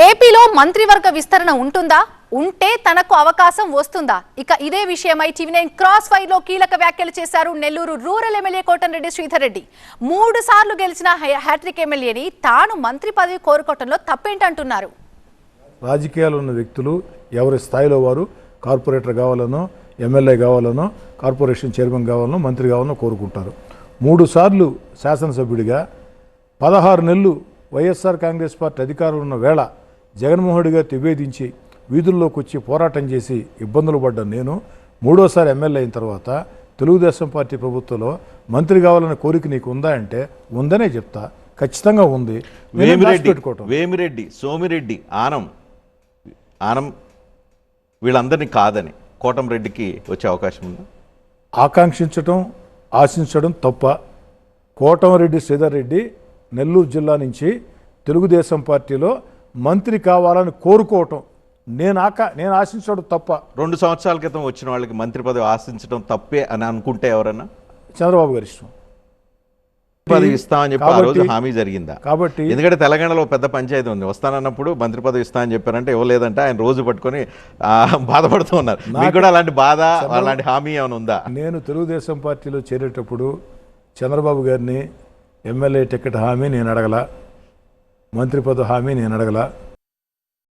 ఏపీలో మంత్రివర్గ విస్తరణ ఉంటుందా? ఉంటే తనకు అవకాశం వస్తుందా? ఇక ఇదే విషయమై టీవీ9 క్రాస్ ఫైర్ లో కీలక వ్యాఖ్యలు చేశారు నెల్లూరు రూరల్ ఎమ్మెల్యే కోటంరెడ్డి శ్రీధర్ రెడ్డి. 3 సార్లు గెలిచిన హ్యాట్రిక్ ఎమ్మెల్యేని తాను మంత్రి పదవి కోరుకోవటంలో తప్పేంటంటున్నారు. రాజకీయాలు ఉన్న వ్యక్తులు ఎవరి స్థాయిలో వారు కార్పొరేటర్ కావాలనో, ఎమ్మెల్యే కావాలనో, కార్పొరేషన్ చైర్మన్ కావాలనో, మంత్రి కావాలనో కోరుకుంటారు. 3 సార్లు శాసనసభ్యుడిగా 16 నెలలు వైఎస్ఆర్ కాంగ్రెస్ పార్టీ అధికారం ఉన్న వేళ జగన్మోహన్ రెడ్డి గారు నివేదించి వీధుల్లోకి వచ్చి పోరాటం చేసి ఇబ్బందులు పడ్డ నేను 3ఓసారి ఎమ్మెల్యే అయిన తర్వాత తెలుగుదేశం పార్టీ ప్రభుత్వంలో మంత్రి కావాలన్న కోరిక నీకు ఉందా అంటే ఉందనే చెప్తా. ఖచ్చితంగా ఉంది. వేమిరెడ్డి, సోమిరెడ్డి, ఆనం వీళ్ళందరినీ కాదని కోటంరెడ్డికి వచ్చే అవకాశం ఉందా? ఆకాంక్షించడం, ఆశించడం తప్ప. కోటంరెడ్డి శ్రీధర్ రెడ్డి నెల్లూరు జిల్లా నుంచి తెలుగుదేశం పార్టీలో మంత్రి కావాలని కోరుకోవటం, నేను ఆశించడం తప్ప. 2 సంవత్సరాల క్రితం వచ్చిన వాళ్ళకి మంత్రి పదవి ఆశించడం తప్పే అని అనుకుంటే ఎవరన్నా? చంద్రబాబు గారి ఇష్టం. పదవి ఇస్తామని చెప్పి ఆ రోజు హామీ జరిగిందా? కాబట్టి ఎందుకంటే తెలంగాణలో పెద్ద పంచాయతీ ఉంది. వస్తానన్నప్పుడు మంత్రి పదవి ఇస్తామని చెప్పారంటే ఇవ్వలేదంటే ఆయన రోజు పట్టుకొని బాధపడుతూ ఉన్నారు. మీకు కూడా అలాంటి బాధ, అలాంటి హామీ ఏమైనా ఉందా? నేను తెలుగుదేశం పార్టీలో చేరేటప్పుడు చంద్రబాబు గారిని ఎమ్మెల్యే టికెట్ హామీ నేను అడగల, మంత్రి పదవి హామీ నేను అడగల.